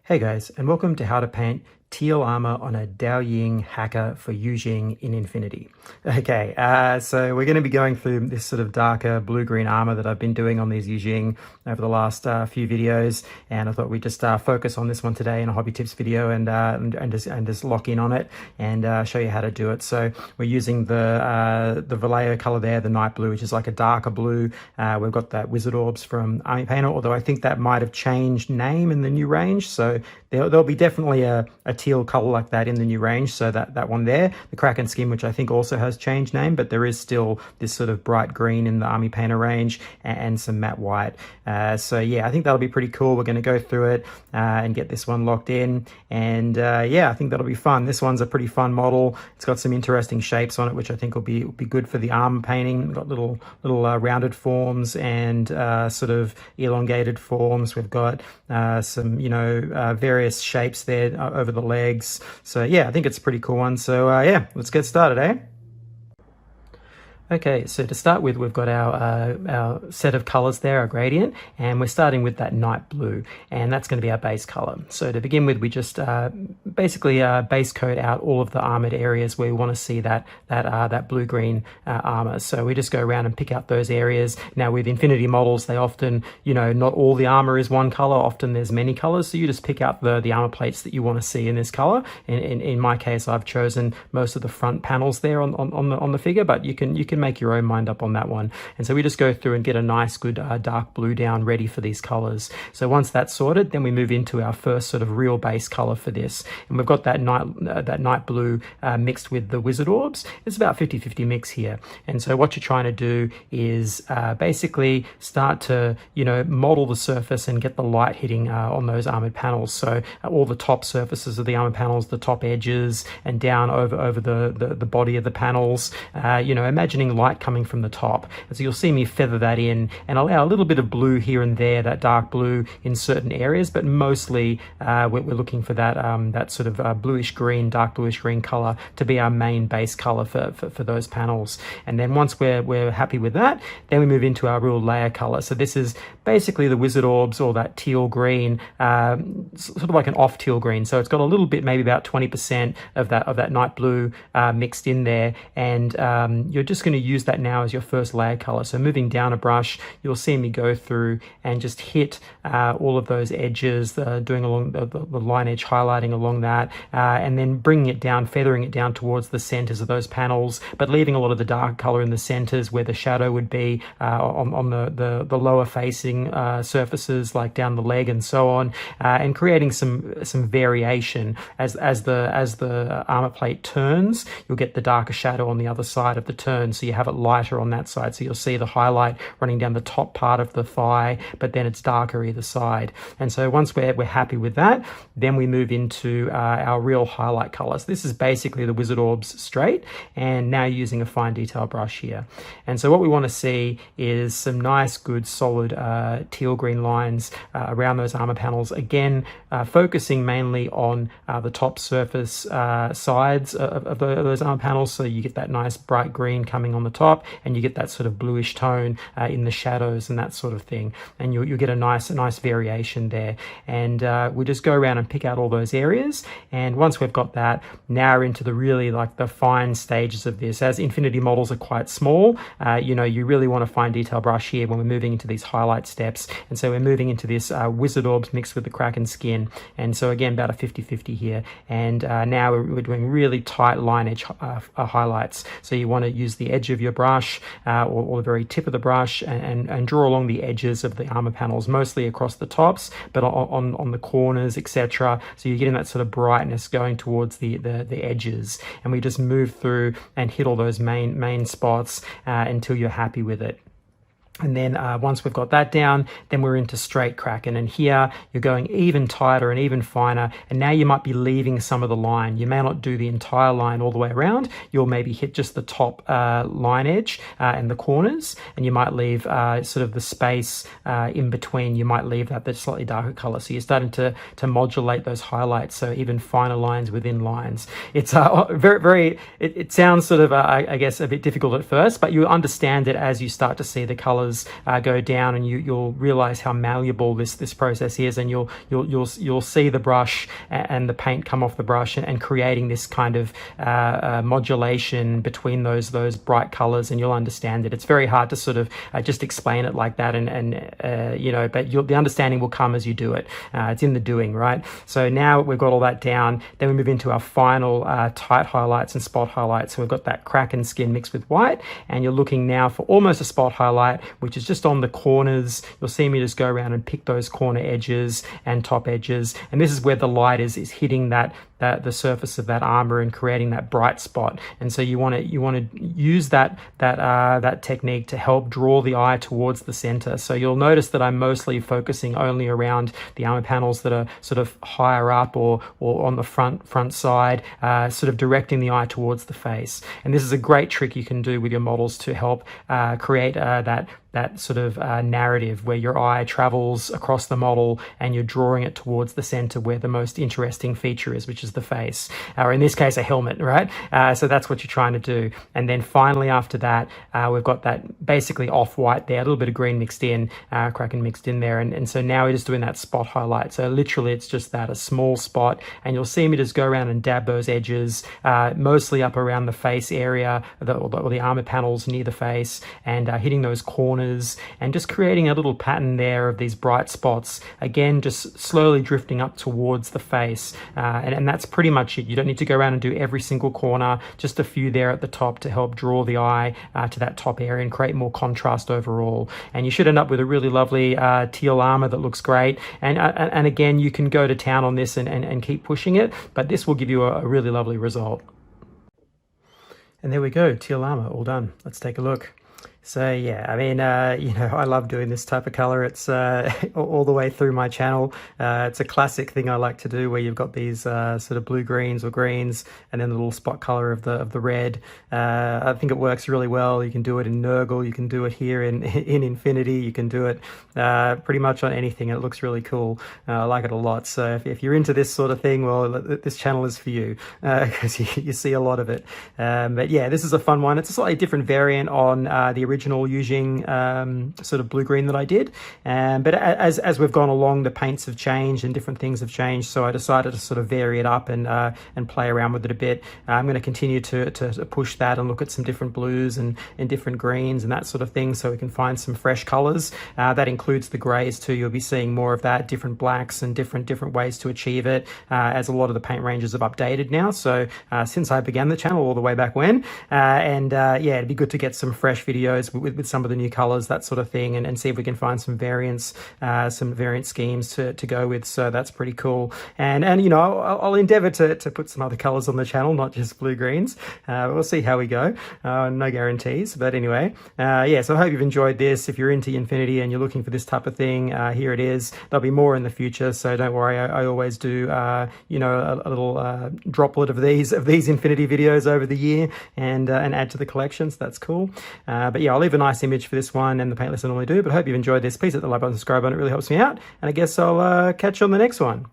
Hey guys, and welcome to How to Paint Teal Armour on a Daoying Hacker for Yu Jing in Infinity. Okay, so we're going to be going through this sort of darker blue-green armour that I've been doing on these Yu Jing over the last few videos, and I thought we'd just focus on this one today in a hobby tips video and just lock in on it and show you how to do it. So we're using the Vallejo colour there, the night blue, which is like a darker blue. We've got that Wizard Orbs from Army Painter, although I think that might have changed name in the new range, so there'll be definitely a teal color like that in the new range. So that one there, the Kraken skin, which I think also has changed name, but there is still this sort of bright green in the Army Painter range and some matte white. So yeah, I think that'll be pretty cool. We're going to go through it and get this one locked in, and yeah, I think that'll be fun. This one's a pretty fun model. It's got some interesting shapes on it, which I think will be good for the armor painting. We've got little rounded forms and sort of elongated forms. We've got some various shapes there over the legs. So yeah, I think it's a pretty cool one. So yeah, let's get started, eh? Okay, so to start with, we've got our set of colors there, our gradient, and we're starting with that night blue, and that's going to be our base color. So to begin with, we just basically base coat out all of the armored areas where we want to see that blue-green armor. So we just go around and pick out those areas. Now with Infinity models, they often, not all the armor is one color. Often there's many colors, so you just pick out the armor plates that you want to see in this color. In my case, I've chosen most of the front panels there on the figure, but you can make your own mind up on that one. And so we just go through and get a nice good dark blue down ready for these colors. So once that's sorted, then we move into our first sort of real base color for this, and we've got that night blue mixed with the Wizard Orbs. It's about 50-50 mix here. And so what you're trying to do is basically start to model the surface and get the light hitting on those armored panels. So all the top surfaces of the armored panels, the top edges, and down over the body of the panels, imagining light coming from the top. And so you'll see me feather that in and allow a little bit of blue here and there, that dark blue in certain areas, but mostly we're looking for that sort of bluish green, dark bluish green color to be our main base color for those panels. And then once we're happy with that, then we move into our real layer color. So this is basically the Wizard Orbs, or that teal green, sort of like an off teal green. So it's got a little bit, maybe about 20% of that night blue mixed in there, and you're just going to use that now as your first layer color. So moving down a brush, you'll see me go through and just hit all of those edges, doing along the line edge highlighting along that, and then bringing it down, feathering it down towards the centers of those panels, but leaving a lot of the dark color in the centers where the shadow would be on the lower facing surfaces, like down the leg and so on, and creating some variation as the armor plate turns. You'll get the darker shadow on the other side of the turn, so you have it lighter on that side. So you'll see the highlight running down the top part of the thigh, but then it's darker either side. And so once we're happy with that, then we move into our real highlight colors. This is basically the Wizard Orbs straight, and now using a fine detail brush here. And so what we want to see is some nice, good, solid teal green lines around those armor panels. Again, focusing mainly on the top surface sides of those armor panels, so you get that nice bright green coming on the top, and you get that sort of bluish tone in the shadows and that sort of thing, and you'll get a nice variation there. And we just go around and pick out all those areas, and once we've got that, now we're into the really like the fine stages of this. As Infinity models are quite small, you really want to fine detail brush here when we're moving into these highlight steps. And so we're moving into this Wizard Orbs mixed with the Kraken skin, and so again about a 50-50 here. And now we're doing really tight line edge highlights, so you want to use the edge of your brush or the very tip of the brush and draw along the edges of the armor panels, mostly across the tops, but on the corners, etc. So you're getting that sort of brightness going towards the edges, and we just move through and hit all those main spots until you're happy with it. And then once we've got that down, then we're into straight Kraken. And here you're going even tighter and even finer. And now you might be leaving some of the line. You may not do the entire line all the way around. You'll maybe hit just the top line edge and the corners. And you might leave sort of the space in between. You might leave that slightly darker color. So you're starting to modulate those highlights. So even finer lines within lines. It's it sounds sort of, I guess, a bit difficult at first, but you understand it as you start to see the colors colors go down, and you'll realize how malleable this process is, and you'll see the brush and the paint come off the brush and creating this kind of modulation between those bright colors, and you'll understand it. It's very hard to sort of just explain it like that, but the understanding will come as you do it. It's in the doing, right? So now we've got all that down, then we move into our final tight highlights and spot highlights. So we've got that Kraken skin mixed with white, and you're looking now for almost a spot highlight, which is just on the corners. You'll see me just go around and pick those corner edges and top edges, and this is where the light is hitting the surface of that armor and creating that bright spot. And so you want to use that technique to help draw the eye towards the center. So you'll notice that I'm mostly focusing only around the armor panels that are sort of higher up or on the front side, sort of directing the eye towards the face. And this is a great trick you can do with your models to help create that sort of narrative where your eye travels across the model and you're drawing it towards the center where the most interesting feature is, which is the face, or in this case a helmet, right? So that's what you're trying to do. And then finally after that, we've got that basically off-white there, a little bit of green mixed in, Kraken mixed in there, and so now we're just doing that spot highlight. So literally it's just that, a small spot, and you'll see me just go around and dab those edges, mostly up around the face area, or the armor panels near the face, and hitting those corners and just creating a little pattern there of these bright spots, again just slowly drifting up towards the face, and that's pretty much it. You don't need to go around and do every single corner, just a few there at the top to help draw the eye to that top area and create more contrast overall. And you should end up with a really lovely teal armor that looks great, and again you can go to town on this and keep pushing it, but this will give you a really lovely result. And there we go, teal armor all done. Let's take a look. So yeah, I mean, I love doing this type of color. It's all the way through my channel. It's a classic thing I like to do, where you've got these sort of blue greens or greens, and then the little spot color of the red. I think it works really well. You can do it in Nurgle, you can do it here in Infinity, you can do it pretty much on anything, and it looks really cool. I like it a lot. So if you're into this sort of thing, well, this channel is for you, because you see a lot of it. But yeah, this is a fun one. It's a slightly different variant on the original Yu Jing sort of blue-green that I did. But as we've gone along, the paints have changed and different things have changed, so I decided to sort of vary it up and play around with it a bit. I'm going to continue to push that and look at some different blues and different greens and that sort of thing, so we can find some fresh colors. That includes the grays too. You'll be seeing more of that, different blacks and different ways to achieve it, as a lot of the paint ranges have updated now. So since I began the channel all the way back when, yeah, it'd be good to get some fresh videos with some of the new colors, that sort of thing, and see if we can find some variants, some variant schemes to go with. So that's pretty cool. And I'll endeavor to put some other colors on the channel, not just blue greens. We'll see how we go. No guarantees, but anyway, yeah, so I hope you've enjoyed this. If you're into Infinity and you're looking for this type of thing, here it is. There'll be more in the future, so don't worry. I always do a little droplet of these Infinity videos over the year, and add to the collection, so that's cool. But yeah, I'll leave a nice image for this one and the paint list I normally do, but I hope you've enjoyed this. Please hit the like button, subscribe button, it really helps me out, and I guess I'll catch you on the next one.